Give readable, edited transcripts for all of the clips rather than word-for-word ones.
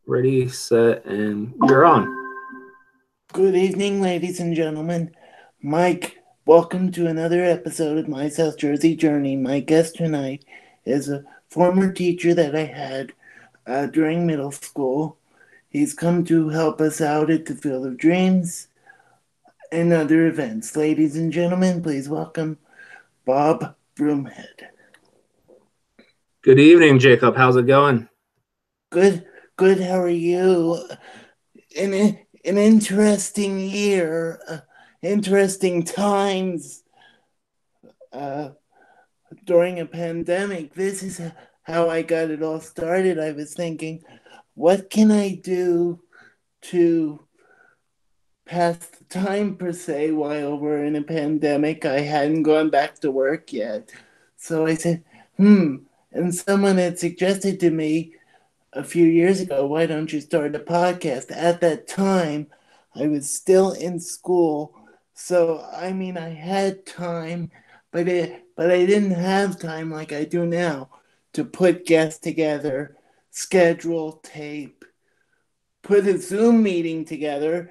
Ready, set, and you're on. Good evening, ladies and gentlemen. Mike, welcome to another episode of my South Jersey Journey. My guest tonight is a former teacher that I had during middle school. He's come to help us out at the Field of Dreams and other events. Ladies and gentlemen, please welcome Bob Broomhead. Good evening, Jacob. How's it going? Good, good. How are you? An interesting year, interesting times. Uh, During a pandemic, this is how I got it all started. I was thinking, what can I do to pass the time per se while we're in a pandemic? I hadn't gone back to work yet. So I said, and someone had suggested to me a few years ago, why don't you start a podcast? At that time, I was still in school. So, I mean, I had time, but I didn't have time like I do now to put guests together, schedule, tape, put a Zoom meeting together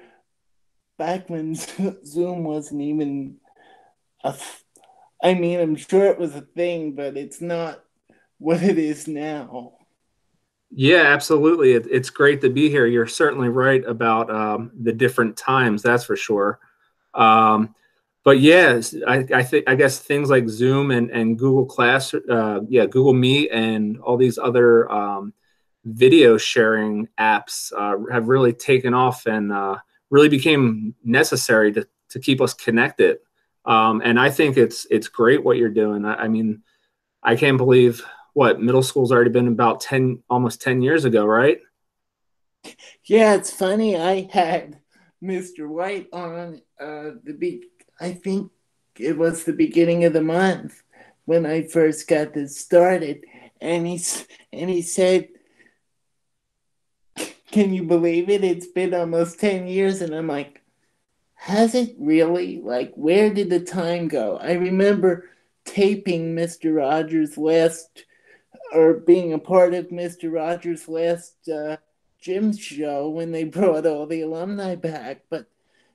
back when Zoom wasn't even a. I mean, I'm sure it was a thing, but it's not what it is now. Yeah, absolutely. It's great to be here. You're certainly right about the different times, that's for sure. Um, but yeah, I think I guess things like Zoom and Google Class, Google Meet, and all these other video sharing apps have really taken off and really became necessary to keep us connected. And I think it's great what you're doing. I mean, I can't believe what middle school's already been about 10, almost 10 years ago, right? Yeah, it's funny. I had Mr. White on I think it was the beginning of the month when I first got this started, and he said, "Can you believe it? It's been almost 10 years." And I'm like, "Has it really? Like, where did the time go?" I remember taping Mr. Rogers' last or being a part of Mr. Rogers' last gym show when they brought all the alumni back. But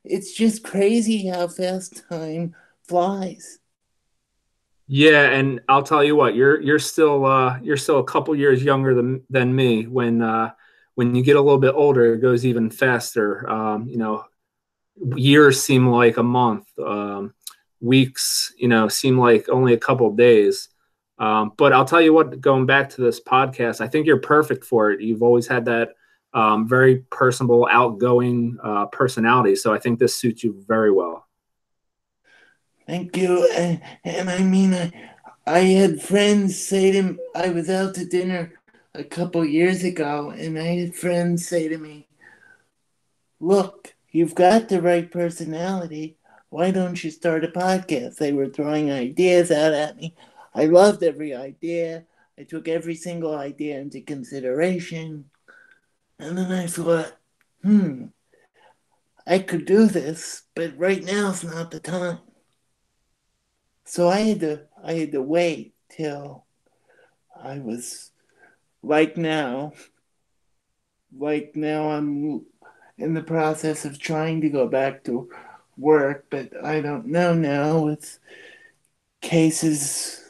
it's just crazy how fast time flies. Yeah, and I'll tell you what, you're still a couple years younger than me. When you get a little bit older, it goes even faster. Years seem like a month. Weeks, seem like only a couple days. But I'll tell you what, going back to this podcast, I think you're perfect for it. You've always had that very personable, outgoing personality. So I think this suits you very well. Thank you. And I mean, I had friends say to me, I was out to dinner a couple years ago, and I had friends say to me, "Look, you've got the right personality. Why don't you start a podcast?" They were throwing ideas out at me. I loved every idea. I took every single idea into consideration. And then I thought, I could do this, but right now's not the time. So I had to wait till I was like now. Like now I'm in the process of trying to go back to work, but I don't know now with cases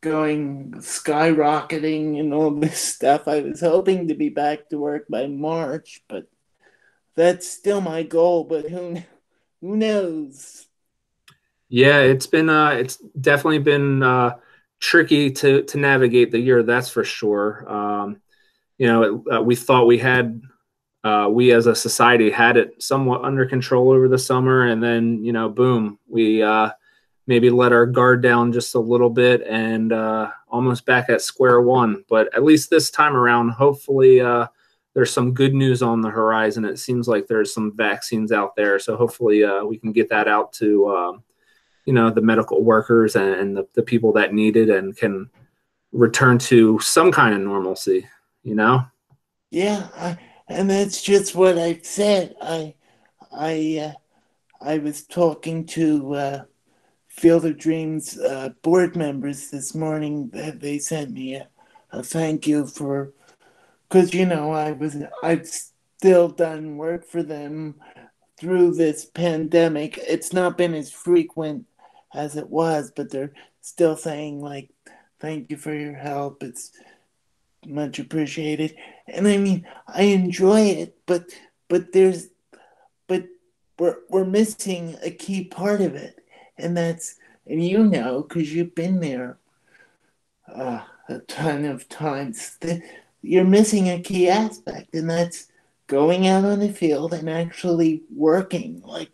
going skyrocketing and all this stuff. I was hoping to be back to work by March, but that's still my goal. But who knows? Yeah, it's definitely been tricky to navigate the year, that's for sure. We thought we as a society had it somewhat under control over the summer, and then boom, we maybe let our guard down just a little bit and almost back at square one. But at least this time around, hopefully, there's some good news on the horizon. It seems like there's some vaccines out there, so hopefully we can get that out to the medical workers and the people that need it and can return to some kind of normalcy, you know? Yeah, and that's just what I said. I I was talking to Field of Dreams board members this morning. They sent me a thank you for because I've still done work for them through this pandemic. It's not been as frequent as it was, but they're still saying like, "Thank you for your help. It's much appreciated." And I mean, I enjoy it, but there's but we're missing a key part of it, and that's and because you've been there a ton of times. You're missing a key aspect, and that's going out on the field and actually working. Like,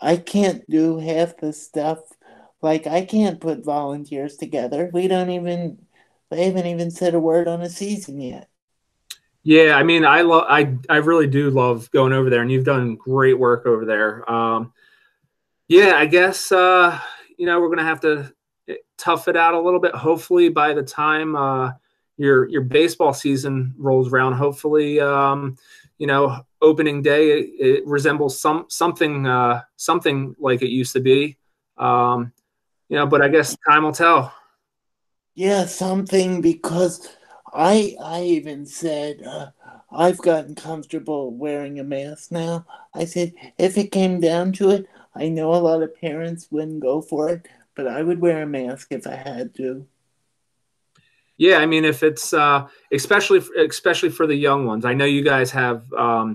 I can't do half the stuff. Like, I can't put volunteers together. They haven't even said a word on a season yet. Yeah, I mean, I really do love going over there, and you've done great work over there. Yeah, I guess we're gonna have to tough it out a little bit. Hopefully, by the time your baseball season rolls around, hopefully, opening day it resembles something like it used to be. Um, but I guess time will tell. Yeah, something because I even said I've gotten comfortable wearing a mask now. I said if it came down to it, I know a lot of parents wouldn't go for it, but I would wear a mask if I had to. Yeah, I mean, if it's especially for the young ones, I know you guys have Yeah,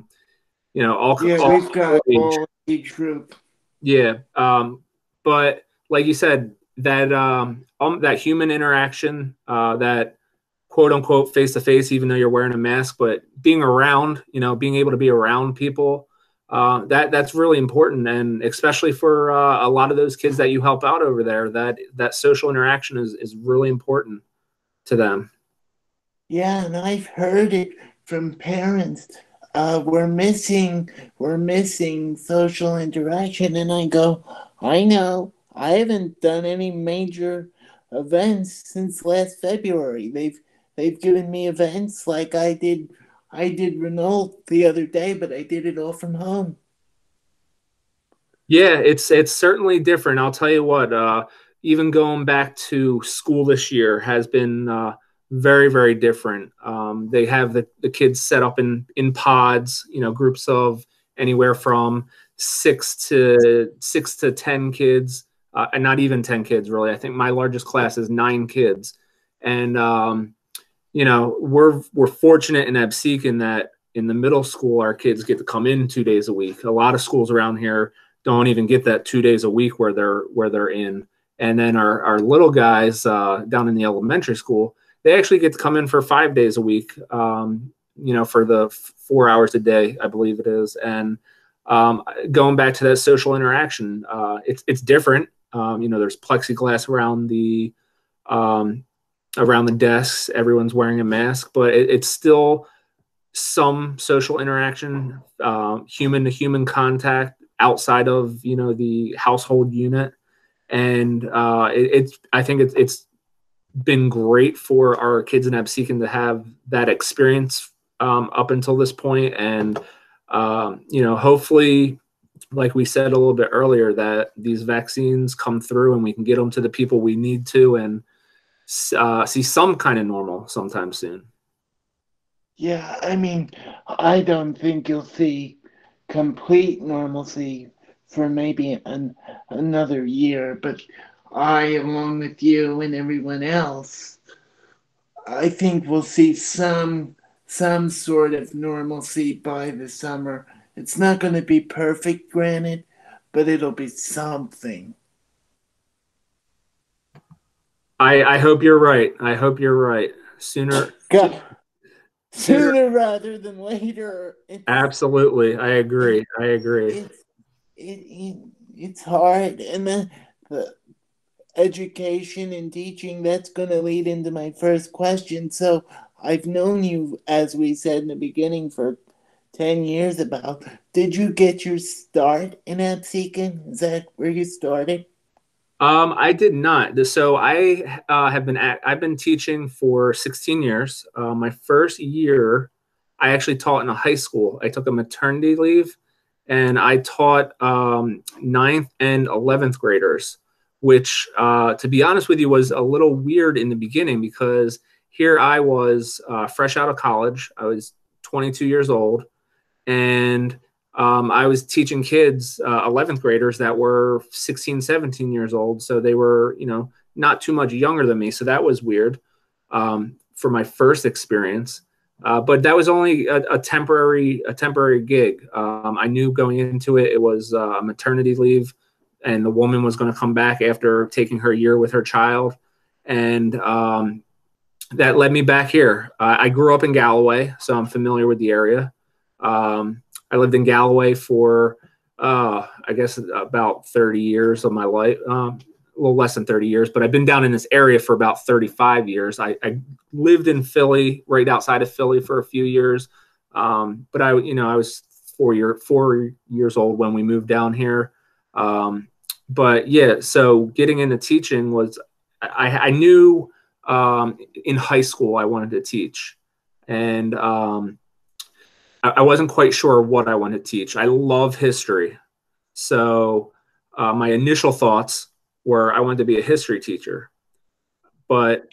we've all got age. all age group. Yeah, but like you said, that human interaction, that quote unquote face to face, even though you're wearing a mask, but being around, being able to be around people, that's really important, and especially for a lot of those kids that you help out over there, that social interaction is really important to them. Yeah, and I've heard it from parents. We're missing social interaction, and I go, I know. I haven't done any major events since last February. They've given me events like I did Renault the other day, but I did it all from home. Yeah, it's certainly different. I'll tell you what, even going back to school this year has been very, very different. They have the kids set up in pods, groups of anywhere from 6 to 10 kids, and not even 10 kids really. I think my largest class is 9 kids, and we're fortunate in Absecon that in the middle school our kids get to come in 2 days a week. A lot of schools around here don't even get that 2 days a week where they're in. And then our little guys down in the elementary school, they actually get to come in for 5 days a week. For the 4 hours a day, I believe it is. And going back to that social interaction, it's different. There's plexiglass um, around the desks. Everyone's wearing a mask, but it's still some social interaction, human to human contact outside of the household unit, and it's I think it's been great for our kids in Absecon to have that experience up until this point, and hopefully, like we said a little bit earlier, that these vaccines come through and we can get them to the people we need to, and see some kind of normal sometime soon. Yeah, I mean, I don't think you'll see complete normalcy for maybe another year, but along with you and everyone else, I think we'll see some sort of normalcy by the summer. It's not going to be perfect, granted, but it'll be something. I hope you're right. I hope you're right. Sooner, God, sooner. sooner rather than later. Absolutely, I It, agree. I agree. it's it's hard, and the education and teaching, that's going to lead into my first question. So I've known you, as we said in the beginning, for 10 years about. Did you get your start in Absecon? Is that where you started? I did not. So I've been teaching for 16 years. My first year, I actually taught in a high school. I took a maternity leave, and I taught ninth and 11th graders, which, to be honest with you, was a little weird in the beginning because here I was fresh out of college. I was 22 years old, and I was teaching kids, 11th graders that were 16, 17 years old. So they were, not too much younger than me. So that was weird for my first experience. But that was only a temporary gig. I knew going into it, it was a maternity leave, and the woman was going to come back after taking her year with her child, and that led me back here. I grew up in Galloway, so I'm familiar with the area. I lived in Galloway for, I guess, about 30 years of my life. A little less than 30 years, but I've been down in this area for about 35 years. I lived in Philly, right outside of Philly, for a few years. But I was 4 years old when we moved down here. But yeah, so getting into teaching was, I knew in high school I wanted to teach, and I wasn't quite sure what I wanted to teach. I love history, so my initial thoughts were I wanted to be a history teacher. But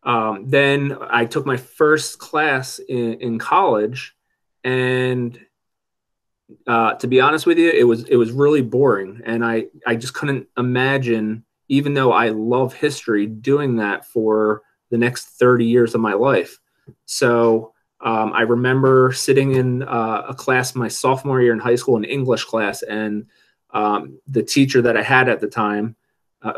then I took my first class in college, and to be honest with you, it was really boring, and I just couldn't imagine, even though I love history, doing that for the next 30 years of my life. So I remember sitting in a class my sophomore year in high school, an English class, and the teacher that I had at the time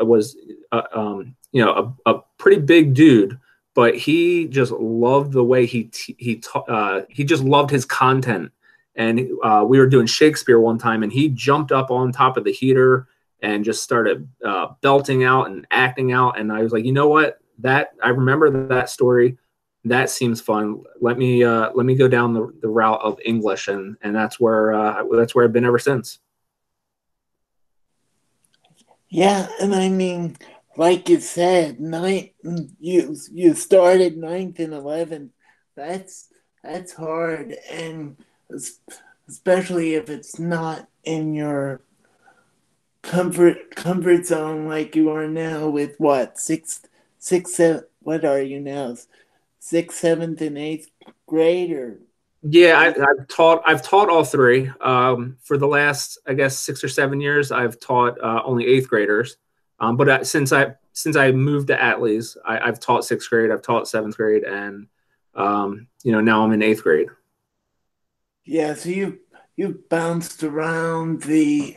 was a pretty big dude, but he just loved the way he just loved his content. And we were doing Shakespeare one time, and he jumped up on top of the heater and just started belting out and acting out. And I was like, you know what? That I remember that story. That seems fun. Let me go down the route of English, and that's where I've been ever since. Yeah, and I mean, like you said, you started ninth and 11th. That's that's hard, and especially if it's not in your comfort zone like you are now with what sixth, seven, what are you now, sixth, seventh, and eighth grade or Yeah, eighth? I've taught all three. For the last, I guess, 6 or 7 years, I've taught only eighth graders. But since I moved to Atlees, I've taught sixth grade, I've taught seventh grade, and now I'm in eighth grade. Yeah, so you bounced around the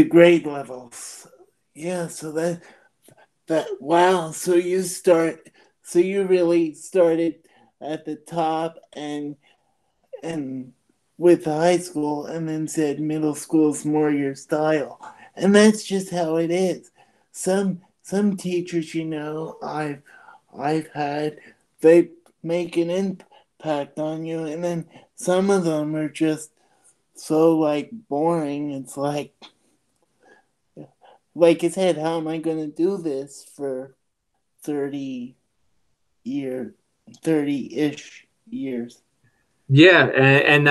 grade levels. Yeah, so that wow. So you really started at the top and with high school, and then said middle school's more your style, and that's just how it is. Some teachers, I've had, they make an impact on you, and then some of them are just so like boring. It's like I said, how am I going to do this for 30 year 30-ish years? Yeah, and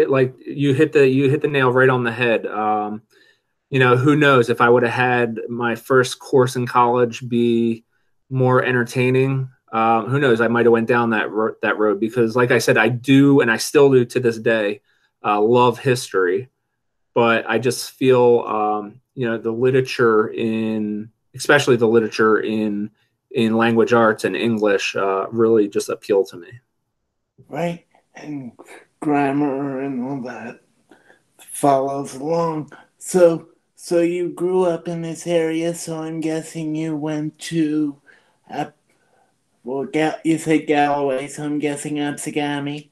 like you hit the nail right on the head. Who knows if I would have had my first course in college be more entertaining. Who knows? I might have went down that road because, like I said, I do, and I still do to this day, love history. But I just feel, the literature especially the literature in language arts and English, really just appeal to me. Right? And grammar and all that follows along. So you grew up in this area, so I'm guessing you went to, uh, well, you said Galloway, so I'm guessing Absegami.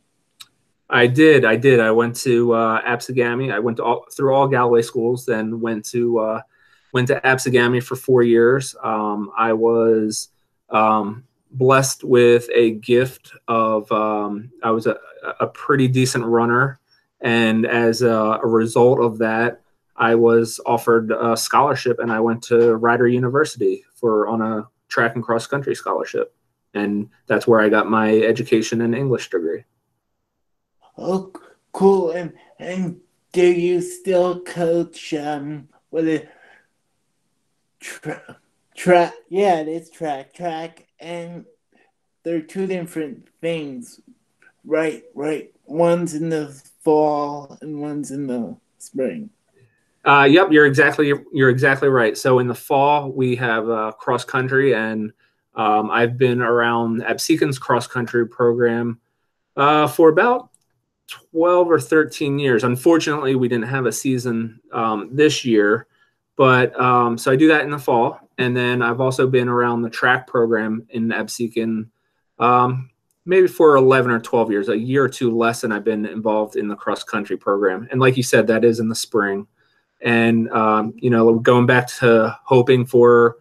I did. I went to Apsagami. I went through all Galloway schools, then went to Apsagami for 4 years. I was blessed with a gift of, I was a pretty decent runner, and as a result of that, I was offered a scholarship, and I went to Rider University on a track and cross country scholarship, and that's where I got my education and English degree. Oh, cool. And do you still coach, what is track? Yeah, it is track. Track and they're two different things. Right, right. One's in the fall and one's in the spring. Yep, you're exactly right. So in the fall we have cross country, and I've been around Absecon's cross country program for about 12 or 13 years. Unfortunately, we didn't have a season this year, but so I do that in the fall. And then I've also been around the track program in Absecon um, maybe for 11 or 12 years, a year or two less than I've been involved in the cross country program. And like you said, that is in the spring. And, going back to hoping for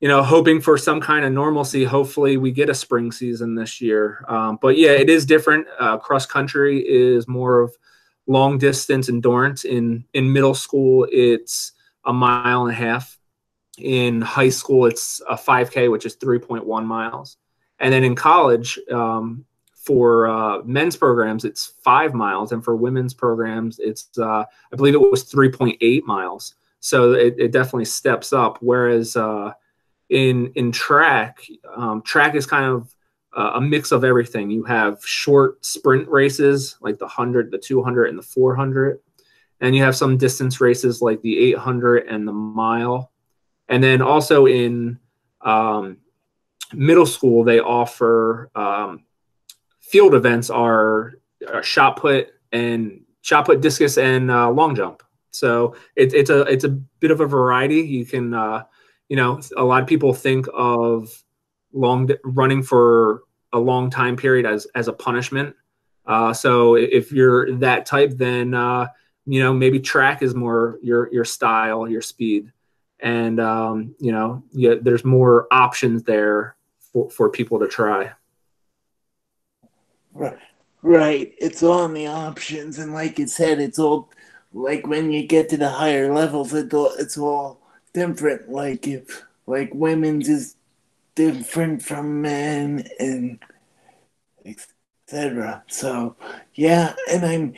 some kind of normalcy. Hopefully, we get a spring season this year. But yeah, it is different. Cross country is more of long distance endurance. In middle school, it's a mile and a half. In high school, it's a 5K, which is 3.1 miles. And then in college, for men's programs, it's 5 miles, and for women's programs, it's I believe it was 3.8 miles. So it definitely steps up. Whereas in track, track is kind of a mix of everything. You have short sprint races like the 100, the 200, and the 400, and you have some distance races like the 800 and the mile. And then also in um, middle school, they offer field events are shot put, discus, and long jump. So it's a bit of a variety. You can a lot of people think of long running for a long time period as a punishment. So if you're that type, then maybe track is more your style, your speed, and there's more options there for people to try. Right, right. It's all in the options, and like you said, it's all like when you get to the higher levels, it's all different. Like if like women's is different from men, and etc. So yeah, and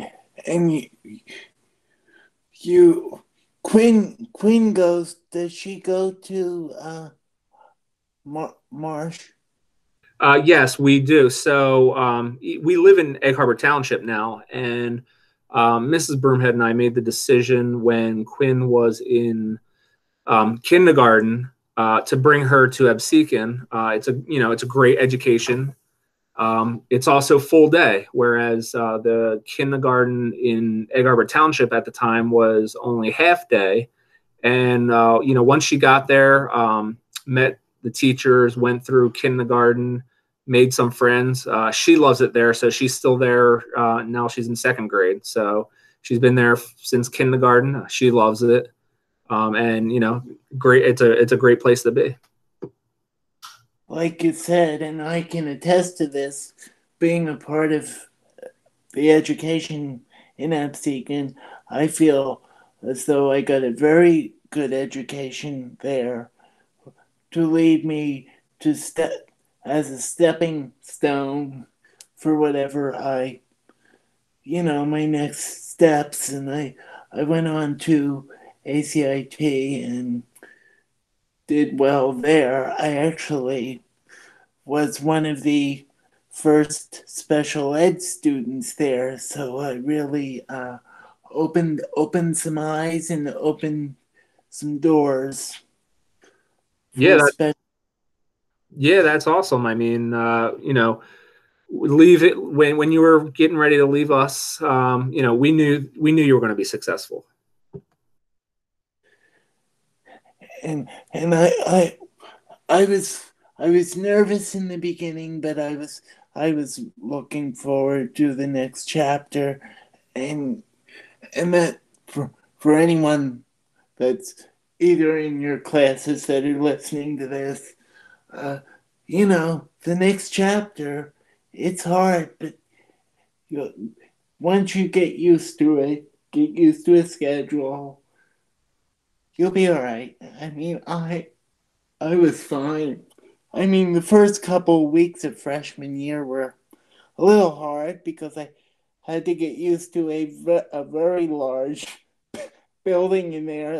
you Quinn goes. Does she go to Marsh? Yes, we do. So we live in Egg Harbor Township now, and Mrs. Broomhead and I made the decision when Quinn was in kindergarten to bring her to Absecon. It's a great education. It's also full day, whereas the kindergarten in Egg Harbor Township at the time was only half day. And once she got there, met the teachers, went through kindergarten, made some friends. She loves it there, so she's still there now. She's in second grade, so she's been there since kindergarten. She loves it, and great. It's a great place to be. Like you said, and I can attest to this, being a part of the education in Absecon, I feel as though I got a very good education there to lead me to step as a stepping stone for whatever my next steps. And I went on to ACIT and did well there. I actually was one of the first special ed students there, so I really opened some eyes and opened some doors Yeah, for special. yeah, that's awesome. I mean, leave it when you were getting ready to leave us. We knew you were going to be successful. And I was nervous in the beginning, but I was looking forward to the next chapter, and that for anyone that's either in your classes that are listening to this, uh, the next chapter, it's hard, but once you get used to it, get used to a schedule, you'll be all right. I mean, I was fine. I mean, the first couple of weeks of freshman year were a little hard because I had to get used to a very large building in there.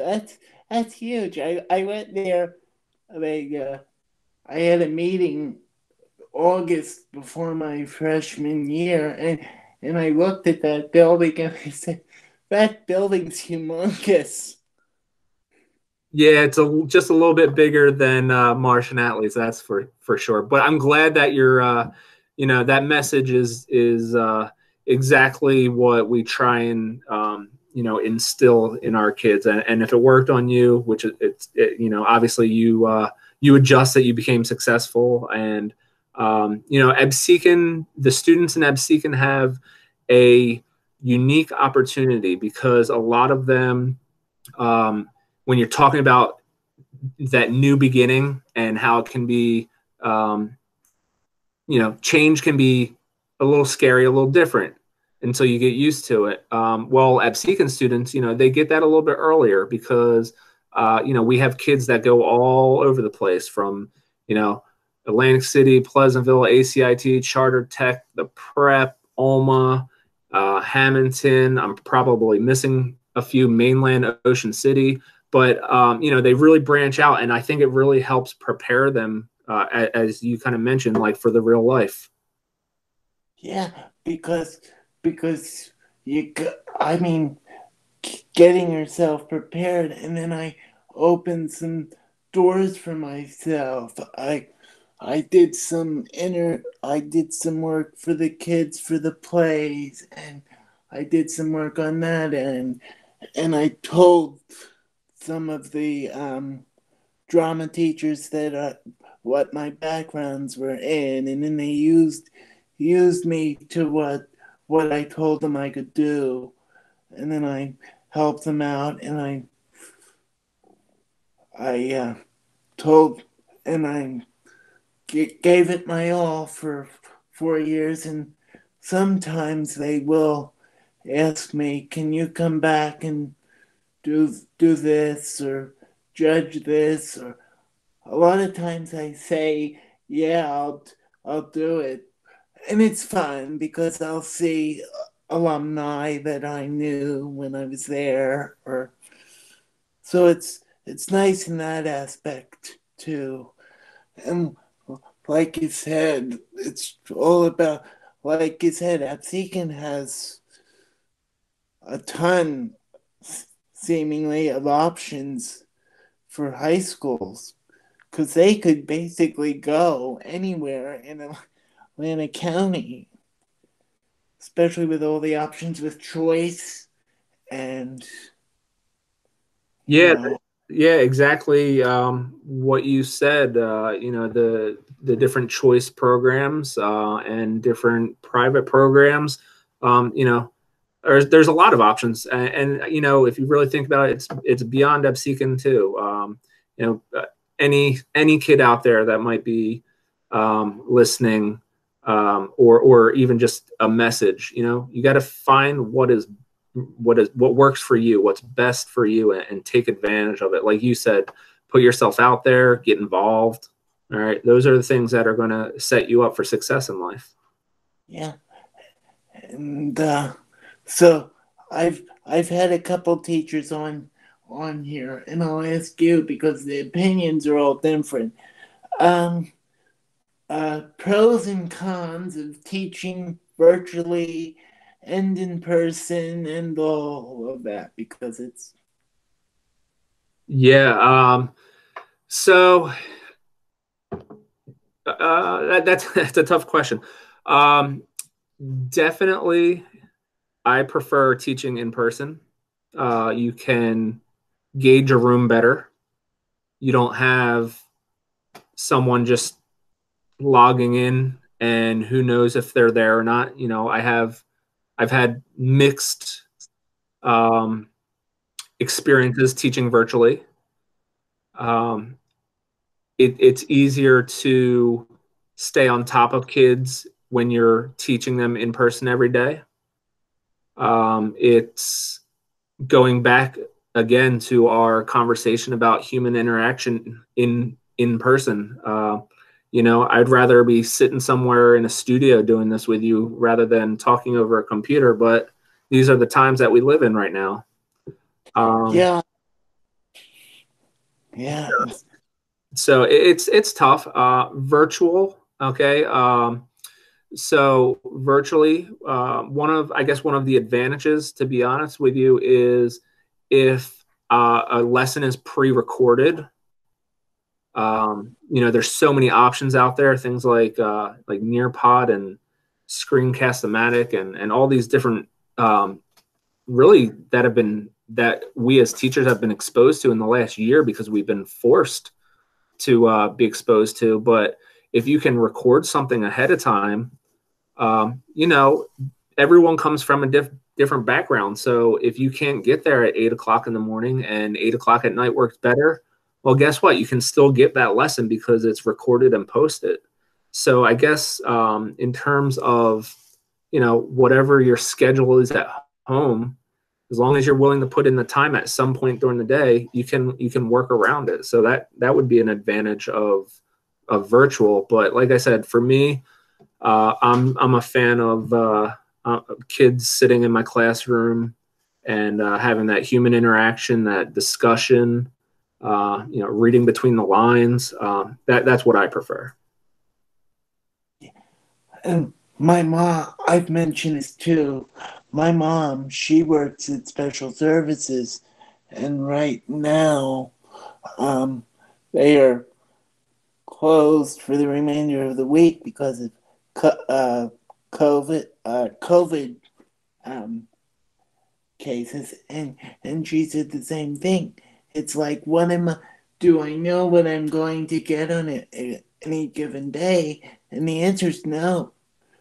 That's huge. I went there like I had a meeting August before my freshman year, and I looked at that building and I said, "That building's humongous." Yeah, it's just a little bit bigger than Martian Atlas, that's for sure. But I'm glad that you're, that message is exactly what we try and instill in our kids. And if it worked on you, which obviously you adjusted, you became successful, and Absecon, the students in Absecon have a unique opportunity because a lot of them. When you're talking about that new beginning and how it can be, um, change can be a little scary, a little different until you get used to it. Well, Absecon students, they get that a little bit earlier because, we have kids that go all over the place from, you know, Atlantic City, Pleasantville, ACIT, Charter Tech, the Prep, Alma, Hamilton. I'm probably missing a few, mainland, Ocean City, but they really branch out, and I think it really helps prepare them, as you kind of mentioned, like for the real life. Yeah, because I mean, getting yourself prepared, and then I opened some doors for myself. I did some work for the kids for the plays, and I did some work on that end, and I told some of the drama teachers that what my backgrounds were in, and then they used me to what I told them I could do, and then I helped them out, and I told and I gave it my all for 4 years, and sometimes they will ask me, "Can you come back and do this or judge this?" Or a lot of times I say, "Yeah, I'll do it," and it's fun because I'll see alumni that I knew when I was there, or so it's nice in that aspect too. And like you said, it's all about, like you said, Absecon has a ton, seemingly, of options for high schools because they could basically go anywhere in Atlantic County, especially with all the options with choice and, you Yeah, know, yeah, exactly. What you said, the different choice programs and different private programs. There's a lot of options, and if you really think about it, it's beyond Absecon too. Any kid out there that might be listening, or even just a message, you got to find what works for you, what's best for you, and take advantage of it. Like you said, put yourself out there, get involved. All right, those are the things that are going to set you up for success in life. yeah. And so I've had a couple teachers on here, and I'll ask you because the opinions are all different. Um, Pros and cons of teaching virtually and in person and all of that because it's Yeah. So that's that's a tough question. Um, Definitely, I prefer teaching in person. You can gauge a room better. You don't have someone just logging in and who knows if they're there or not. I've had mixed um, experiences teaching virtually. Um, it's easier to stay on top of kids when you're teaching them in person every day. It's going back again to our conversation about human interaction in person. I'd rather be sitting somewhere in a studio doing this with you rather than talking over a computer. But these are the times that we live in right now. Um, yeah, yeah. So it's tough. Virtual, okay. So virtually, I guess one of the advantages, to be honest with you, is if a lesson is pre-recorded. There's so many options out there, things like Nearpod and Screencast-O-Matic and all these different really that we as teachers have been exposed to in the last year because we've been forced to be exposed to. But if you can record something ahead of time, um, you know, everyone comes from a different background. So if you can't get there at 8 o'clock in the morning and 8 o'clock at night works better, well, guess what? You can still get that lesson because it's recorded and posted. So I guess in terms of, whatever your schedule is at home, as long as you're willing to put in the time at some point during the day, you can work around it. So that would be an advantage of virtual. But like I said, for me, I'm a fan of kids sitting in my classroom and having that human interaction, that discussion, reading between the lines. That's what I prefer. And my mom, I've mentioned this too. My mom, she works at special services, and right now, um, they are closed for the remainder of the week because of COVID um, cases, and she said the same thing. It's like, do I know what I'm going to get on any given day? And the answer is no,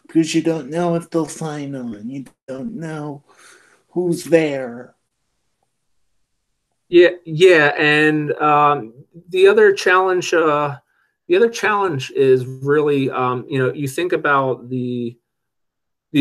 because you don't know if they'll sign on. You don't know who's there. Yeah, yeah, and the other challenge is really, you think about the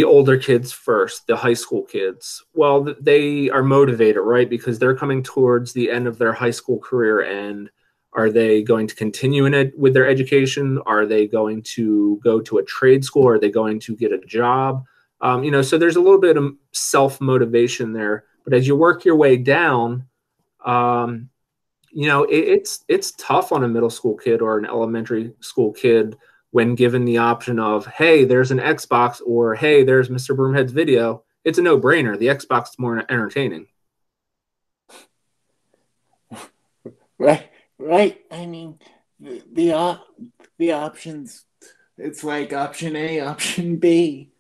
older kids first, the high school kids. Well, they are motivated, right? Because they're coming towards the end of their high school career, and are they going to continue in it with their education? Are they going to go to a trade school? Are they going to get a job? So there's a little bit of self motivation there. But as you work your way down, um, it's tough on a middle school kid or an elementary school kid when given the option of, hey, there's an Xbox, or hey, there's Mr. Broomhead's video. It's a no-brainer. The Xbox is more entertaining. Right, right. I mean, the options. It's like option A, option B.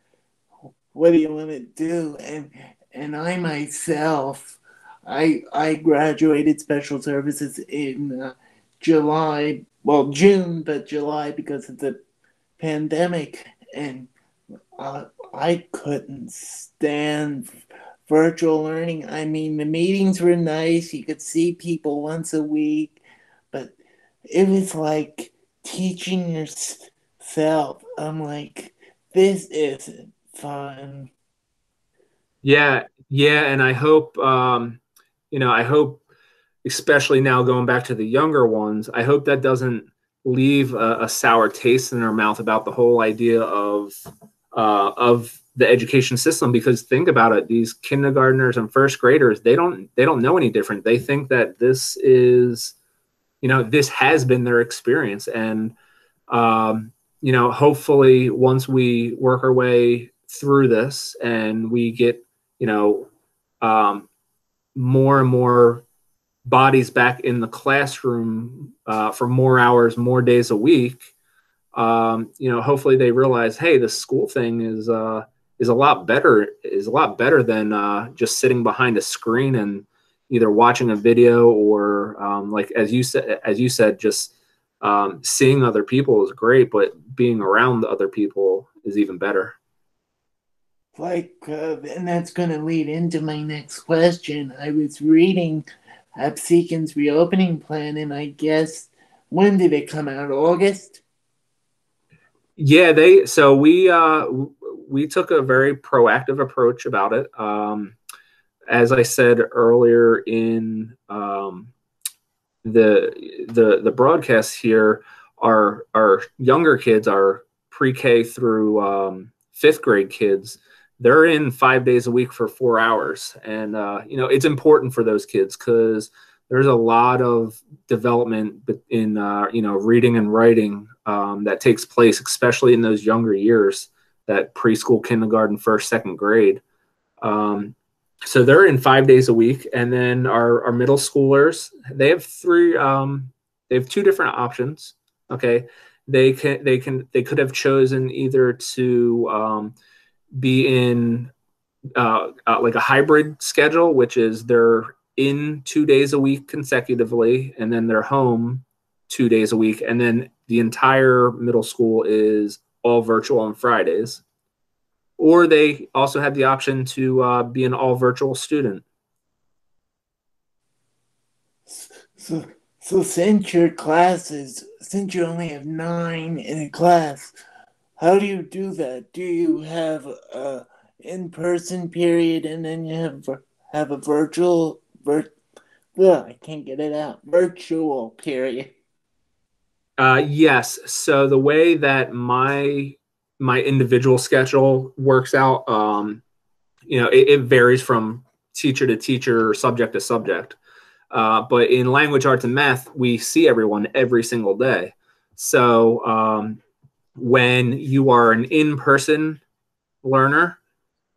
What do you want to do? And I myself, I graduated special services in July, well June, but July because of the pandemic, and I couldn't stand virtual learning. I mean, the meetings were nice. You could see people once a week, but it was like teaching yourself. I'm like, this isn't fun. Yeah, yeah, and I hope, especially now going back to the younger ones, I hope that doesn't leave a sour taste in their mouth about the whole idea of the education system. Because think about it, these kindergartners and first graders, they don't know any different. They think that this has been their experience. And hopefully once we work our way through this and we get you know um, more and more bodies back in the classroom for more hours, more days a week, hopefully they realize, hey, the school thing is a lot better than just sitting behind a screen and either watching a video or like as you said, just seeing other people is great, but being around other people is even better. And that's going to lead into my next question. I was reading Absekin's reopening plan, and I guess, when did it come out? August? Yeah, we took a very proactive approach about it. As I said earlier in the broadcast here, our younger kids, our pre-K through fifth grade kids, they're in 5 days a week for 4 hours, and it's important for those kids because there's a lot of development in reading and writing that takes place, especially in those younger years, that preschool, kindergarten, first, second grade. Um, so they're in 5 days a week, and then our middle schoolers, they have they have two different options. Okay, they could have chosen either to be in like a hybrid schedule, which is they're in 2 days a week consecutively, and then they're home 2 days a week, and then the entire middle school is all virtual on Fridays. Or they also had the option to be an all virtual student. So, so since your classes, since you only have nine in a class, how do you do that? Do you have a in-person period and then you have a ugh, I can't get it out. Virtual period. Yes. So the way that my individual schedule works out, it varies from teacher to teacher, subject to subject. But in language arts and math, we see everyone every single day. So when you are an in-person learner,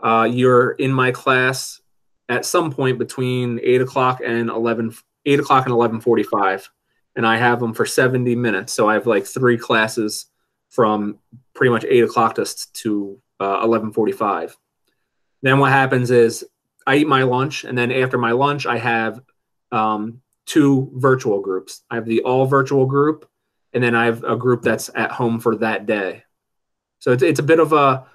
you're in my class at some point between 8 o'clock and 11:45, and I have them for 70 minutes. So I have like three classes from pretty much 8 o'clock to 11:45. Then what happens is I eat my lunch, and then after my lunch, I have two virtual groups. I have the all virtual group, and then I have a group that's at home for that day. So it's a bit of a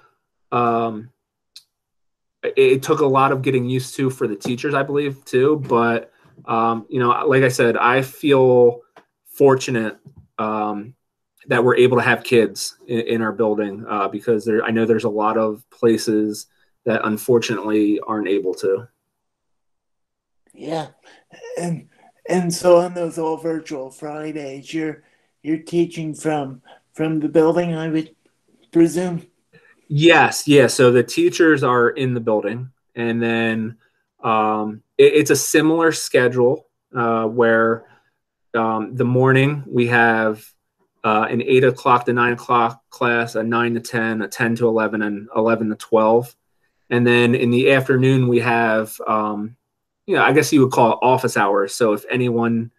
it took a lot of getting used to for the teachers, I believe, too. But like I said, I feel fortunate that we're able to have kids in our building because I know there's a lot of places that unfortunately aren't able to. Yeah. And and so on those all virtual Fridays, you're teaching from the building, I would presume. Yes, yeah. So the teachers are in the building, and then it's a similar schedule where the morning we have an 8 o'clock to 9 o'clock class, a 9 to 10, a 10 to 11, and 11 to 12. And then in the afternoon, we have, I guess you would call it office hours. So if anyone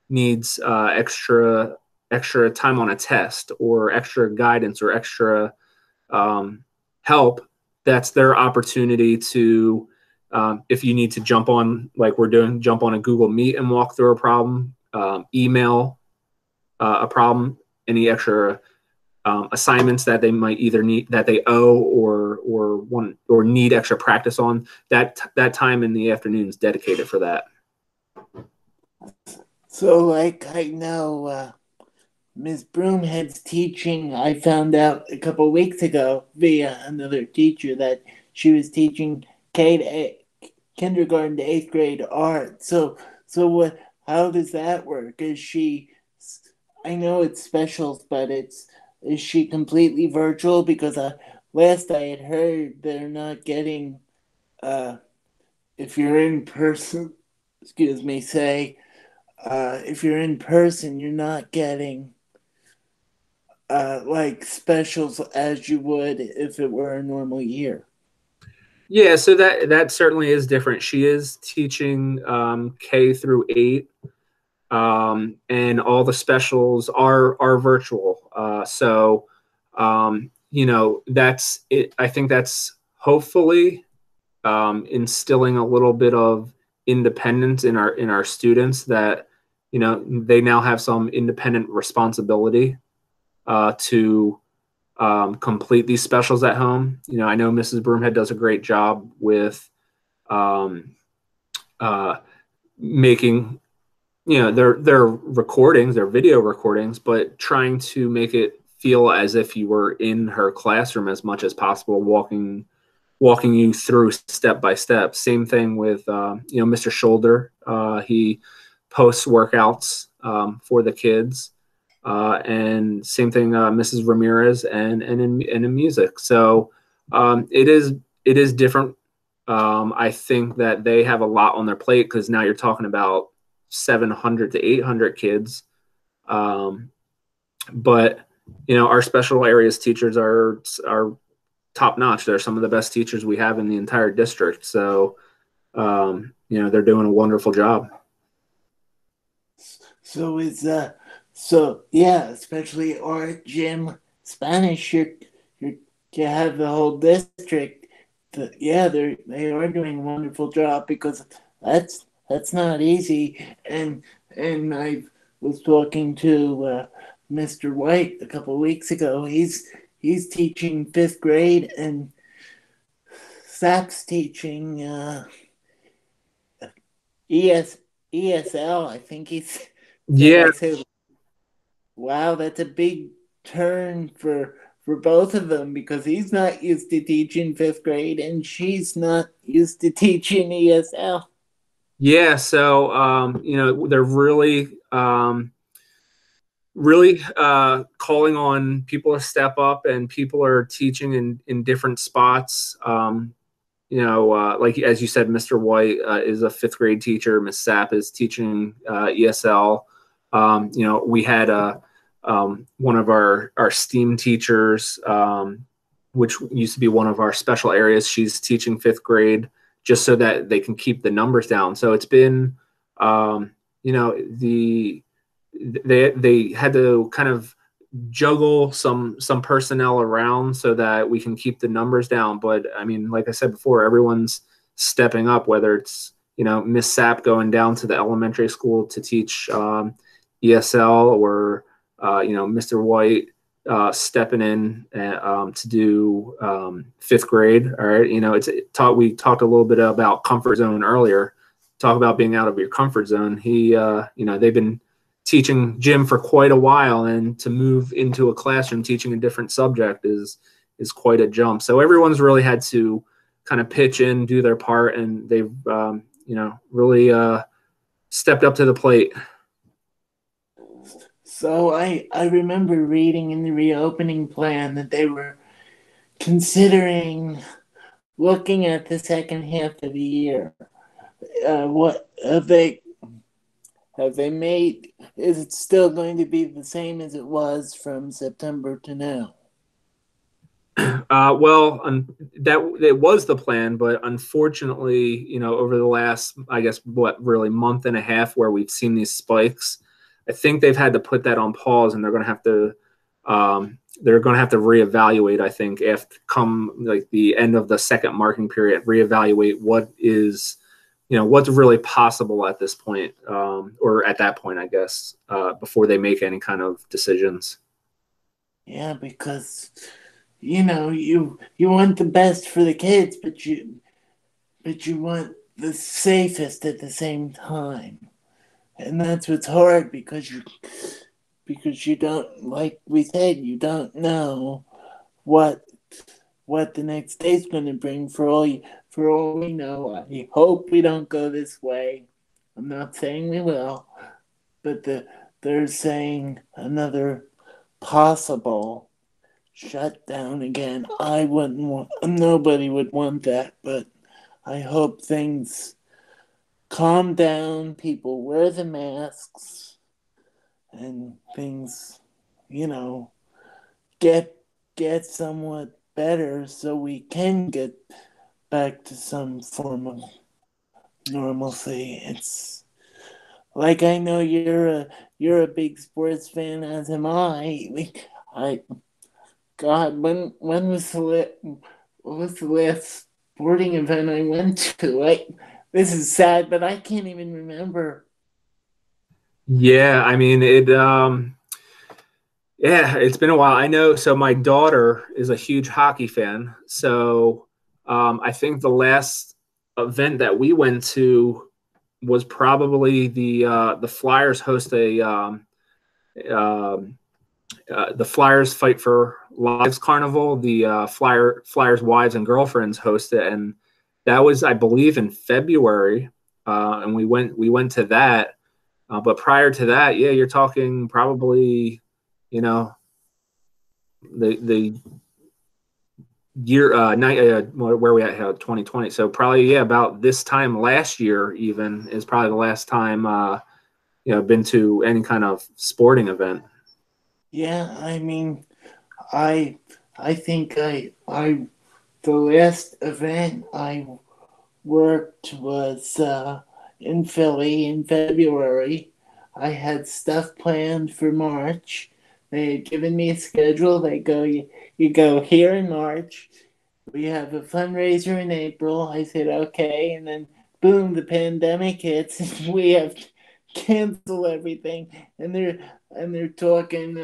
needs extra time on a test or extra guidance or extra um, help, that's their opportunity to, if you need to jump on, like we're doing, jump on a Google Meet and walk through a problem, email a problem, any extra assignments that they might either need that they owe or want or need extra practice on. That time in the afternoon is dedicated for that. So like I know Ms. Broomhead's teaching, I found out a couple weeks ago via another teacher that she was teaching kindergarten to eighth grade art. So what? How does that work? Is she? I know it's specials, but is she completely virtual? Because last I had heard they're not getting if you're in person. Excuse me. Say if you're in person, you're not getting like specials as you would if it were a normal year. Yeah, so that certainly is different. She is teaching K through 8, and all the specials are virtual. That's it. I think that's hopefully instilling a little bit of independence in our students that they now have some independent responsibility to complete these specials at home. I know Mrs. Broomhead does a great job with um, uh, making their recordings, their video recordings, but trying to make it feel as if you were in her classroom as much as possible, walking you through step by step. Same thing with Mr. Shoulder. He posts workouts for the kids, and same thing Mrs. Ramirez and in music. So it is different. I think that they have a lot on their plate because now you're talking about 700 to 800 kids. But our special areas teachers are top notch. They're some of the best teachers we have in the entire district. So they're doing a wonderful job. So so yeah, especially art, gym, Spanish. You're you have the whole district. Yeah, they are doing a wonderful job because that's not easy. And I was talking to Mr. White a couple of weeks ago. He's teaching fifth grade, and Sap's teaching ES ESL. I think he's said. Yeah, I said, wow, that's a big turn for both of them because he's not used to teaching fifth grade and she's not used to teaching ESL. yeah. So they're really calling on people to step up, and people are teaching in different spots. Like as you said, Mr. White is a fifth grade teacher. Miss Sapp is teaching ESL. We had one of our STEAM teachers, which used to be one of our special areas. She's teaching fifth grade just so that they can keep the numbers down. So it's been, they had to kind of juggle some personnel around so that we can keep the numbers down. But I mean, like I said before, everyone's stepping up, whether it's Miss Sapp going down to the elementary school to teach ESL, or Mr. White stepping in to do fifth grade. All right, we talked a little bit about comfort zone earlier. Talk about being out of your comfort zone. They've been teaching gym for quite a while, and to move into a classroom teaching a different subject is quite a jump. So everyone's really had to kind of pitch in, do their part, and they've really stepped up to the plate. So I remember reading in the reopening plan that they were considering looking at the second half of the year. What have they made? Is it still going to be the same as it was from September to now? Well, that it was the plan, but unfortunately, over the last, I guess, really month and a half, where we've seen these spikes, I think they've had to put that on pause, and they're going to have to reevaluate. I think after come like the end of the second marking period, reevaluate what's really possible at this point, or at that point, I guess, before they make any kind of decisions. Yeah, because you want the best for the kids, but you want the safest at the same time, and that's what's hard because you don't, like we said, you don't know what the next day's going to bring. For all we know, I hope we don't go this way. I'm not saying we will, but they're saying another possible shut down again. I wouldn't want, nobody would want that, but I hope things calm down, people wear the masks, and things, you know, get somewhat better so we can get back to some form of normalcy. It's like, I know you're a big sports fan, as am I. I God, when was what was the last sporting event I went to? This is sad, but I can't even remember. Yeah, I mean yeah, it's been a while. I know. So my daughter is a huge hockey fan. So I think the last event that we went to was probably the Flyers host um, the Flyers Fight for Lives Carnival. The Flyers Wives and Girlfriends host it, and that was, I believe, in February. And we went to that. But prior to that, yeah, you're talking probably, you know, the year where we at 2020. So probably, yeah, about this time last year even is probably the last time been to any kind of sporting event. Yeah, I mean, I I think I the last event I worked was in Philly in February. I had stuff planned for March. They had given me a schedule. They go, you go here in March. We have a fundraiser in April. I said, okay. And then, boom, the pandemic hits and we have to cancel everything. And they're talking,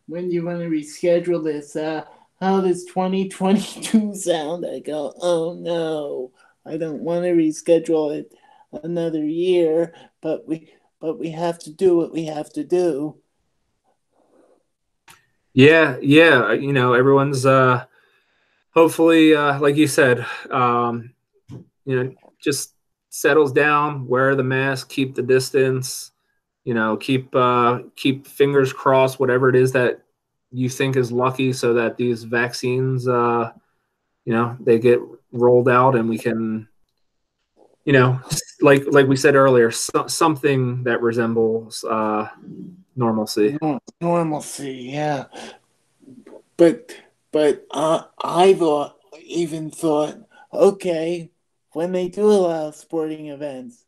when do you want to reschedule this? How does 2022 sound? I go, oh no, I don't want to reschedule it another year, but we have to do what we have to do. Yeah, yeah. Everyone's hopefully, like you said, just settles down, wear the mask, keep the distance, keep fingers crossed, whatever it is that you think is lucky, so that these vaccines, they get rolled out and we can, like we said earlier, something that resembles normalcy. Normalcy, yeah. But I even thought, okay, when they do allow sporting events,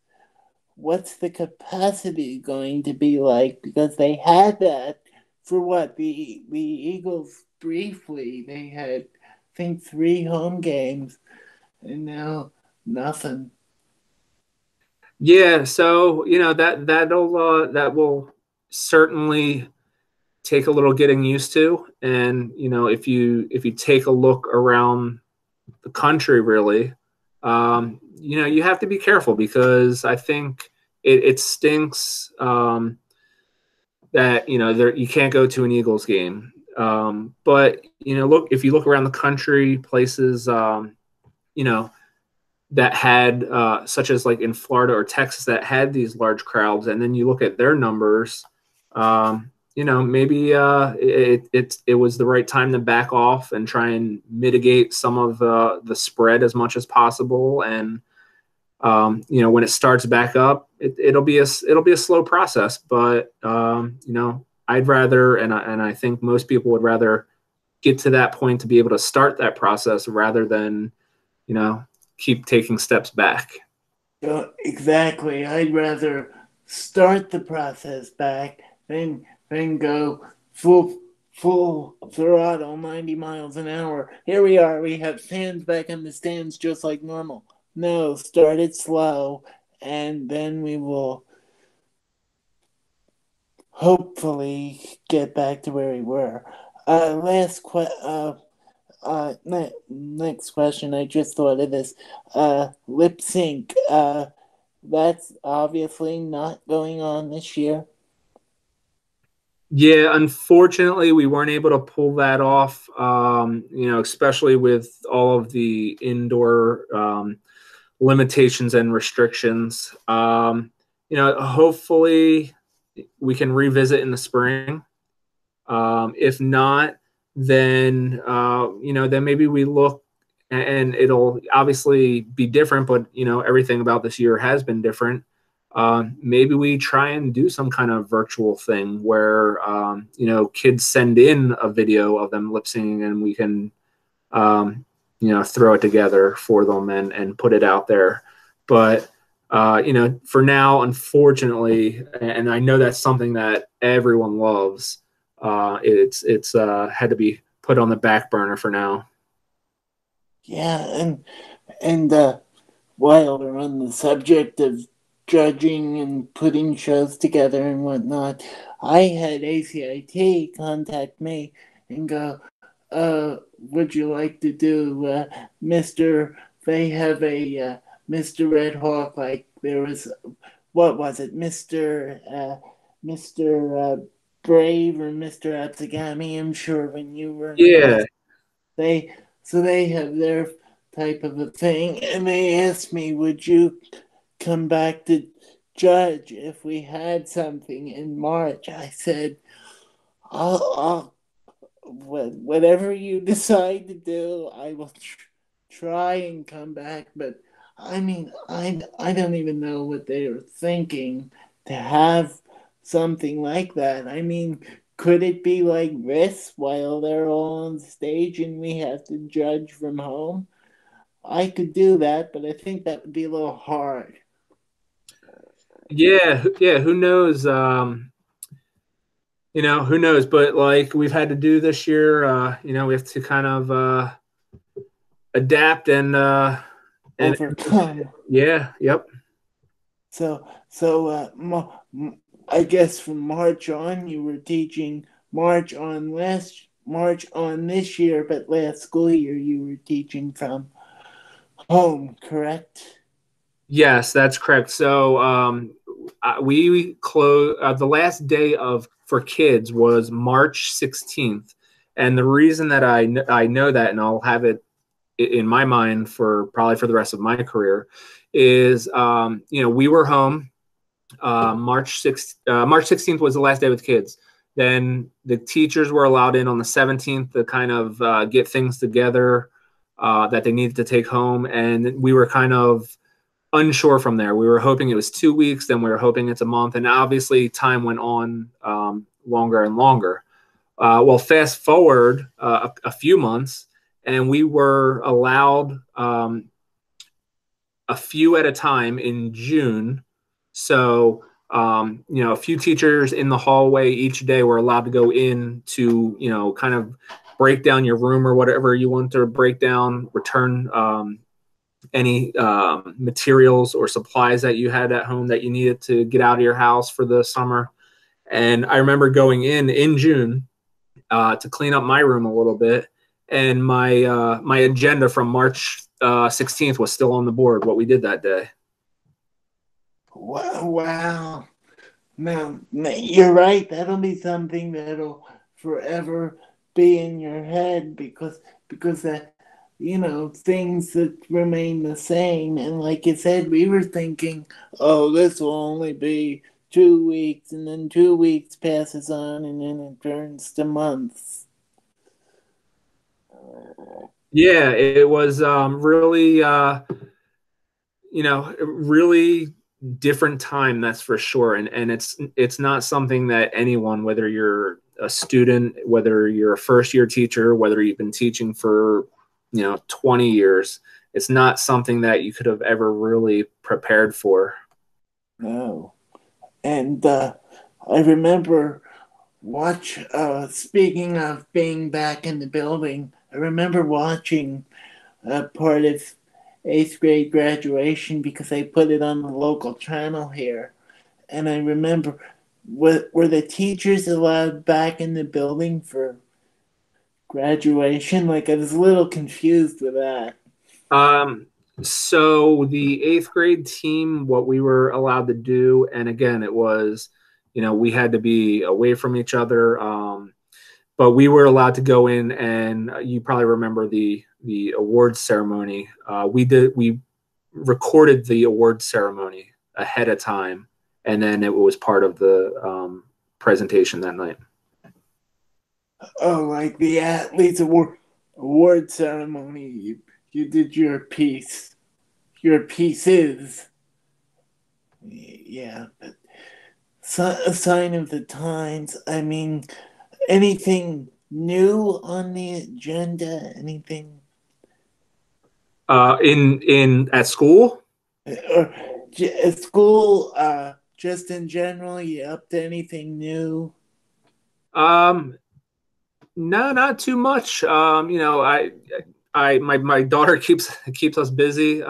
what's the capacity going to be like? Because they had that for what the Eagles briefly they had, I think, 3 home games, and now nothing. Yeah, so that will certainly take a little getting used to. And if you take a look around the country, really, you have to be careful, because I think it stinks, that there, you can't go to an Eagles game. But look, if you look around the country, places, you know that had, such as like in Florida or Texas, that had these large crowds, and then you look at their numbers, maybe it was the right time to back off and try and mitigate some of the spread as much as possible. And when it starts back up, it'll be a slow process, but I'd rather, and I think most people would rather get to that point to be able to start that process, rather than you know keep taking steps back. Exactly. I'd rather start the process back than go full throttle, 90 miles an hour. Here we are. We have fans back in the stands just like normal. No, start it slow, and then we will hopefully get back to where we were. Next question. I just thought of this. Lip sync. That's obviously not going on this year. Yeah, unfortunately, we weren't able to pull that off. Especially with all of the indoor limitations and restrictions. Hopefully, we can revisit in the spring. If not, then maybe we look, and it'll obviously be different. But everything about this year has been different. Maybe we try and do some kind of virtual thing where kids send in a video of them lip singing, and we can throw it together for them and put it out there. But for now, unfortunately, and I know that's something that everyone loves, it's had to be put on the back burner for now. Yeah, and while we're on the subject of judging and putting shows together and whatnot, I had ACIT contact me and go, would you like to do Mr. They have a Mr. Red Hawk, like there was, what was it, Mr. Brave or Mr. Atsugami, I'm sure when you were in class. Yeah, They so they have their type of a thing, and they asked me, "Would you come back to judge if we had something in March?" I said, "I'll whatever you decide to do, I will try and come back." But I mean, I don't even know what they were thinking to have something like that. I mean, could it be like this while they're all on stage and we have to judge from home? I could do that, but I think that would be a little hard. Yeah, yeah. Who knows? Who knows? But like we've had to do this year, we have to kind of adapt and Overcome. yeah, yep. So, I guess from March on, you were teaching March on this year, but last school year you were teaching from home, correct? Yes, that's correct. So we close the last day of for kids was March 16th, and the reason that I know that, and I'll have it in my mind for probably for the rest of my career, is we were home. March 16th was the last day with kids. Then the teachers were allowed in on the 17th to kind of get things together that they needed to take home, and we were kind of unsure from there. We were hoping it was 2 weeks, then we were hoping it's a month, and obviously time went on longer and longer. Well, fast forward a few months, and we were allowed a few at a time in June. So, a few teachers in the hallway each day were allowed to go in to, kind of break down your room or whatever you want to break down, return any materials or supplies that you had at home that you needed to get out of your house for the summer. And I remember going in June to clean up my room a little bit, and my agenda from March 16th was still on the board. What we did that day. Wow, wow. Now, you're right. That'll be something that'll forever be in your head because that things that remain the same. And like you said, we were thinking, oh, this will only be 2 weeks, and then 2 weeks passes on, and then it turns to months. Yeah, it was really really different time, that's for sure. And it's not something that anyone, whether you're a student, whether you're a first year teacher, whether you've been teaching for 20 years, it's not something that you could have ever really prepared for. No. And I remember speaking of being back in the building, I remember watching part of eighth grade graduation because they put it on the local channel here. And I remember, were the teachers allowed back in the building for graduation? Like, I was a little confused with that. um, so the eighth grade team, what we were allowed to do, and again, it was, we had to be away from each other. But we were allowed to go in, and you probably remember the awards ceremony. We recorded the awards ceremony ahead of time, and then it was part of the presentation that night. Oh, like the athletes award ceremony. You did your piece, your pieces. Yeah, but a sign of the times. I mean, anything new on the agenda? Anything In at school. or at school? Just in general, you up to anything new? Um, no, not too much. My daughter keeps us busy.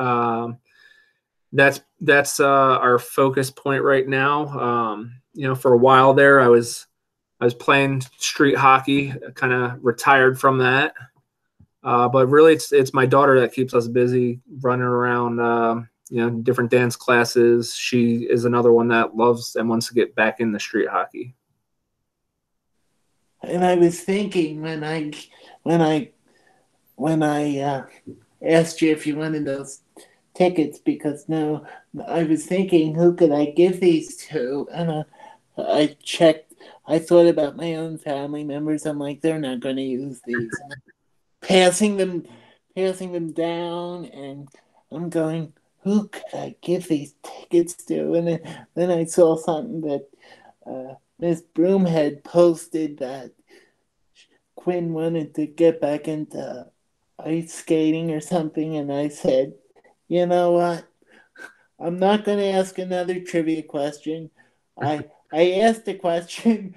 That's our focus point right now. For a while there, I was playing street hockey, kind of retired from that. But really, it's my daughter that keeps us busy, running around, different dance classes. She is another one that loves and wants to get back in the street hockey. And I was thinking when I when I asked you if you wanted those tickets because no, I was thinking who could I give these to, and I checked. I thought about my own family members. I'm like, they're not going to use these. And passing them, passing them down, and I'm going. who could I give these tickets to? And then I saw something that Miss Broomhead posted that Quinn wanted to get back into ice skating or something, and I said, you know what? I'm not going to ask another trivia question. I asked a question.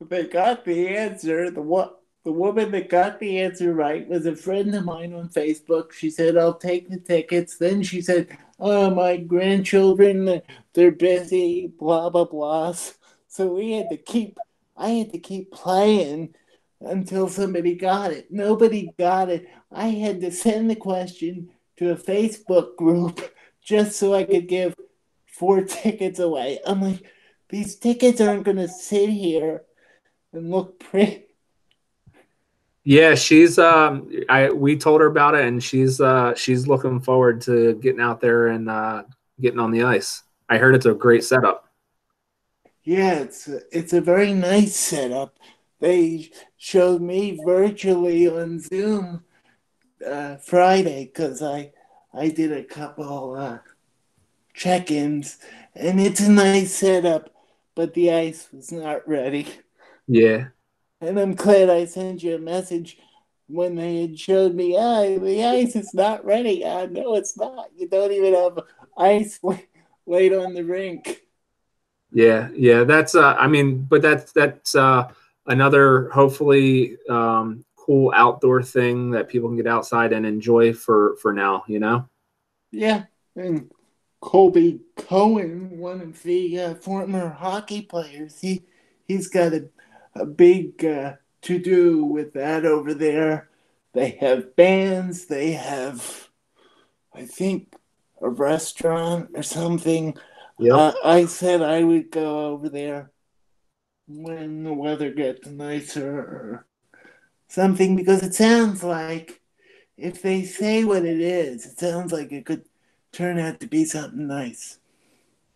They got the answer. The woman that got the answer right was a friend of mine on Facebook. She said, "I'll take the tickets." Then she said, "Oh, my grandchildren, they're busy." Blah blah blah. So we had to keep. I had to keep playing until somebody got it. Nobody got it. I had to send the question to a Facebook group just so I could give 4 tickets away. I'm like, these tickets aren't going to sit here and look pretty. Yeah, she's I we told her about it, and she's looking forward to getting out there and getting on the ice. I heard it's a great setup. Yeah, it's a very nice setup. They showed me virtually on Zoom Friday because I did a couple check-ins, and it's a nice setup, but the ice was not ready. Yeah. And I'm glad I sent you a message when they had showed me, the ice is not ready. No, it's not. You don't even have ice laid on the rink. Yeah, yeah, that's I mean, but that's another hopefully cool outdoor thing that people can get outside and enjoy for now, you know? Yeah, and Colby Cohen, one of the former hockey players, he's got a big to do with that over there. They have bands. They have, I think, a restaurant or something. Yep. I said I would go over there when the weather gets nicer or something because it sounds like if they say what it is, it sounds like it could turn out to be something nice.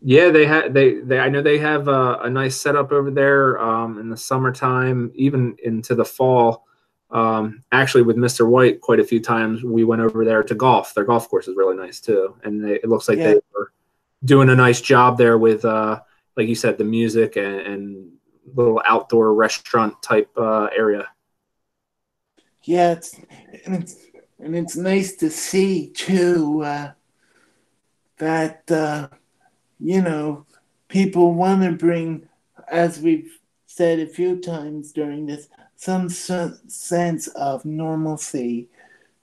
Yeah, they I know they have a nice setup over there in the summertime, even into the fall. Actually, with Mr. White, quite a few times we went over there to golf. Their golf course is really nice too, and it looks like they Yeah, were doing a nice job there with, like you said, the music and little outdoor restaurant type area. yeah, and it's and it's nice to see too that you know people want to bring, as we've said a few times during this, some sense of normalcy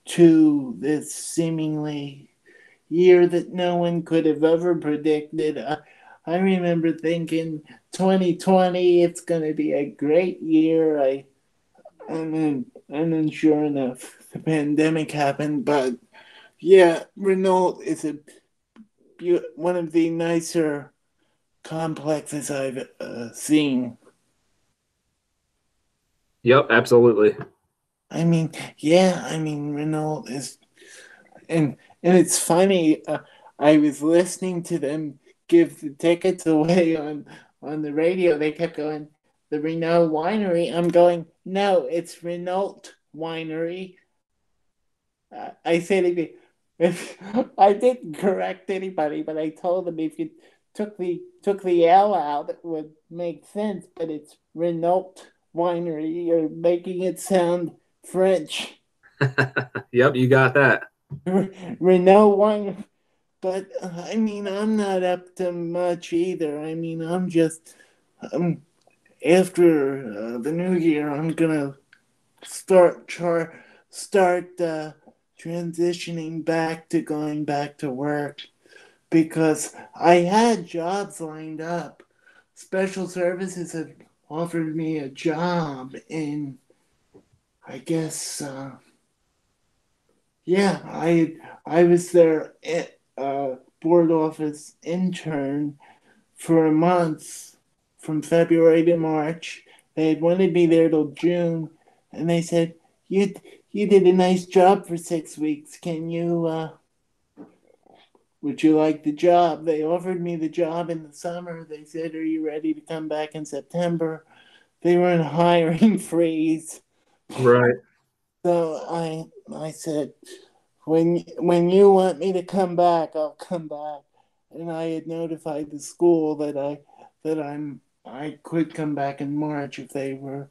to this seemingly year that no one could have ever predicted. I remember thinking 2020, it's going to be a great year. And then sure enough, the pandemic happened. But yeah, Renault is one of the nicer complexes I've seen. Yep, absolutely. I mean, yeah, Renault is, and it's funny. I was listening to them give the tickets away on the radio. They kept going, the Renault Winery. I'm going, no, it's Renault Winery. I said if I didn't correct anybody, but I told them if you took the L out, it would make sense. But it's Renault Winery. You're making it sound French. Yep, you got that. Renault Winery. But I mean, I'm not up to much either. I mean, I'm just after the new year, I'm gonna start transitioning back to going back to work because I had jobs lined up. Special services had offered me a job in, I guess, yeah, I was their board office intern for a month from February to March. They had wanted me there till June, and they said, "You you did a nice job for 6 weeks. Can you would you like the job?" They offered me the job in the summer. They said, "Are you ready to come back in September?" They were in hiring freeze. Right. So I said, when you want me to come back, I'll come back. And I had notified the school that I could come back in March if they were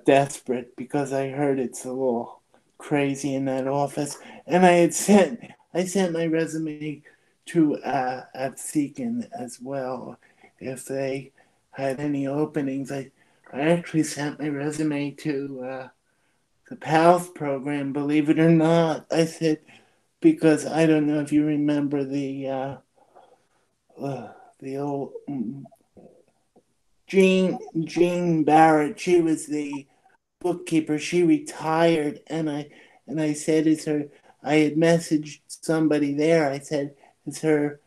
desperate, because I heard it's a little crazy in that office. And I sent my resume to Absecon as well if they had any openings. I actually sent my resume to the PALS program, believe it or not. I said, because I don't know if you remember the old Jean Barrett. She was the bookkeeper. She retired, and I said, "Is her?" I had messaged somebody there. I said, is her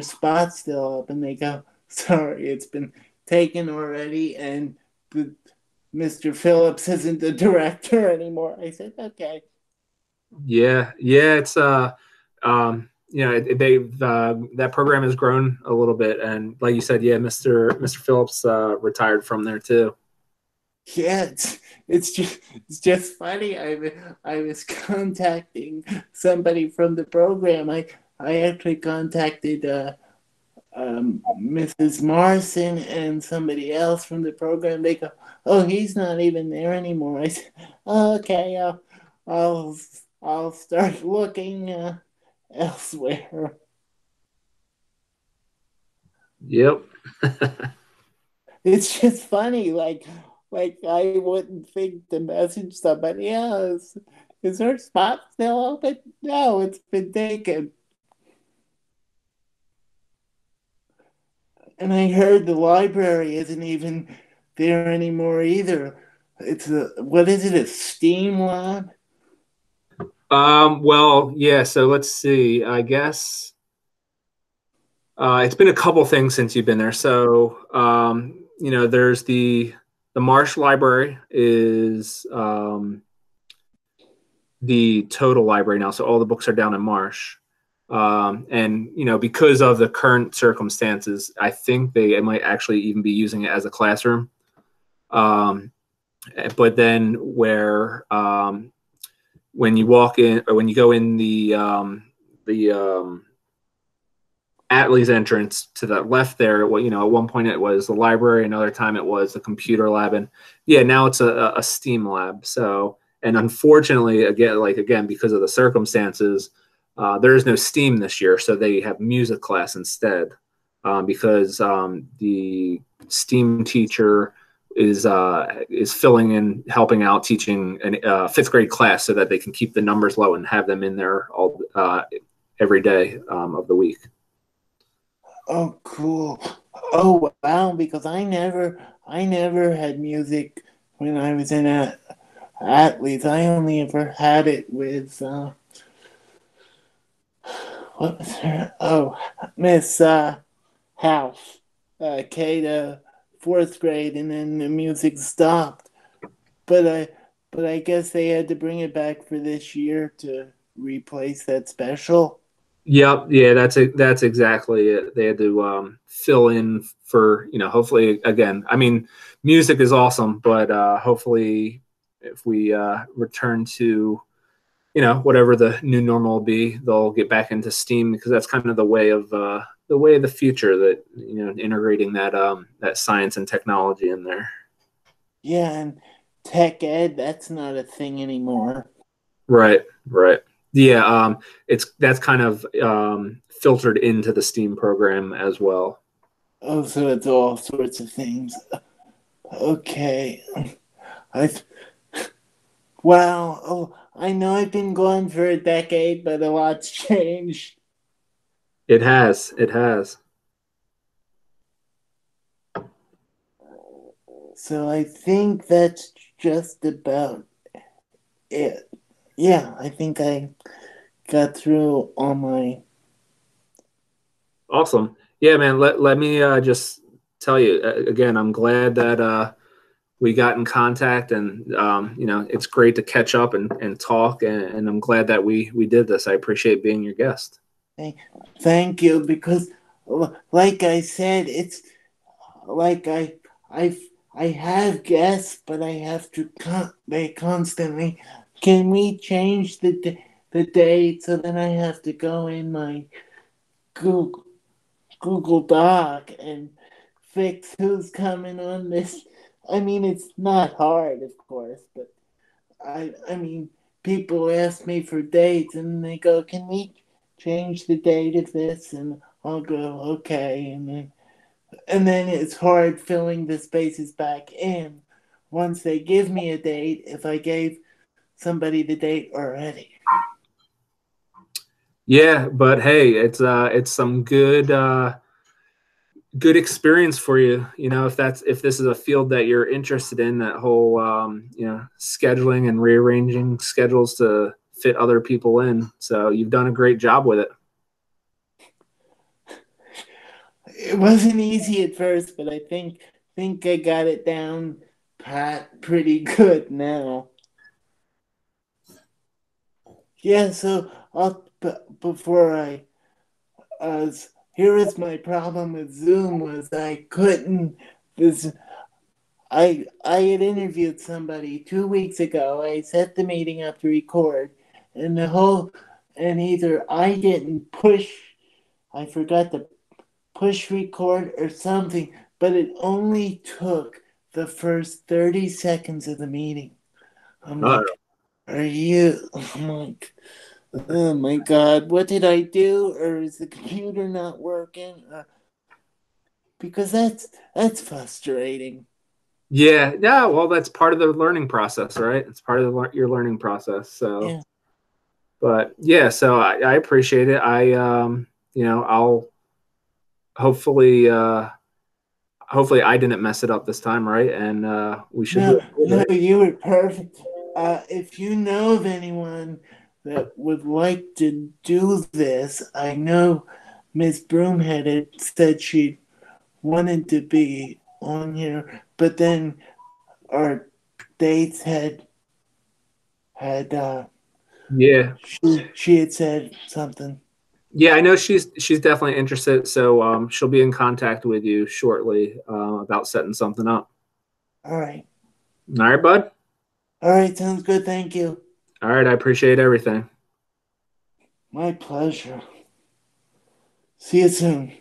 spot still up?" And they go, "Sorry, it's been taken already, and the Mr. Phillips isn't the director anymore." I said, "Okay." Yeah, yeah, it's they've that program has grown a little bit, and like you said, yeah, Mr. Phillips retired from there too. Yeah, it's just funny. I was contacting somebody from the program. I actually contacted Mrs. Morrison and somebody else from the program. They go, "Oh, he's not even there anymore." I said, "Oh, okay, I'll I'll start looking elsewhere." Yep. It's just funny, like I wouldn't think to message somebody else. Is her spot still open? No, it's been taken. And I heard the library isn't even there anymore either. It's a, what is it? A STEAM lab? Well, yeah, so let's see. I guess it's been a couple things since you've been there. So, there's the Marsh Library is the total library now. So all the books are down in Marsh. And because of the current circumstances, I think they might actually even be using it as a classroom. Um, but then when you walk in, or when you go in the Atlee's entrance to the left there, well, at one point it was the library, another time it was the computer lab, and yeah, now it's a STEAM lab. So, and unfortunately, again, because of the circumstances, there is no STEAM this year, so they have music class instead, because the STEAM teacher is filling in, helping out, teaching a fifth grade class so that they can keep the numbers low and have them in there all every day of the week. Oh, cool. Oh, wow, because I never had music when I was in Atlee's. I only ever had it with, what was her? Oh, Miss House, K to fourth grade, and then the music stopped. But I guess they had to bring it back for this year to replace that special. Yep, yeah, that's exactly it. They had to fill in for, hopefully, again. I mean, music is awesome, but hopefully, if we return to whatever the new normal will be, they'll get back into Steam, because that's kind of the way of the future, that integrating that science and technology in there. Yeah, and tech ed, that's not a thing anymore. Right, right. Yeah, that's kind of filtered into the Steam program as well. Oh, so it's all sorts of things. Okay. I Wow. Oh, I know I've been gone for a decade, but a lot's changed. It has, it has. So I think that's just about it. Yeah, I think I got through all my. Awesome. Yeah, man. Let me just tell you again. I'm glad that we got in contact, and it's great to catch up and talk. And I'm glad that we did this. I appreciate being your guest. Thank, thank you, because, like I said, it's like I I have guests, but I have to they constantly. Can we change the date, so then I have to go in my Google, Google Doc and fix who's coming on this. I mean, it's not hard, of course, but I mean, people ask me for dates and they go, "Can we change the date of this?" And I'll go, "Okay," and then it's hard filling the spaces back in once they give me a date if I gave somebody the date already. Yeah, but hey, it's some good experience for you. You know, if this is a field that you're interested in, that whole scheduling and rearranging schedules to fit other people in. So you've done a great job with it. It wasn't easy at first, but I think I got it down pat pretty good now. Yeah, so before I here is my problem with Zoom was I couldn't this I had interviewed somebody 2 weeks ago. I set the meeting up to record, and the whole and either I didn't push, I forgot to push record or something, but it only took the first 30 seconds of the meeting. I'm Uh, like, are you? I'm like, oh my God, what did I do? Or is the computer not working? Because that's frustrating. yeah, yeah. Well, that's part of the learning process, right? It's part of your learning process. So, Yeah. but yeah, so I appreciate it. I'll hopefully hopefully I didn't mess it up this time, right? And we should be No, okay, no, right? you were perfect. If you know of anyone that would like to do this, I know Miss Broomhead had said she wanted to be on here, but then our dates had Yeah, she had said something. yeah. I know she's definitely interested. So she'll be in contact with you shortly about setting something up. All right, All right, bud. all right, sounds good. Thank you. All right, I appreciate everything. My pleasure. See you soon.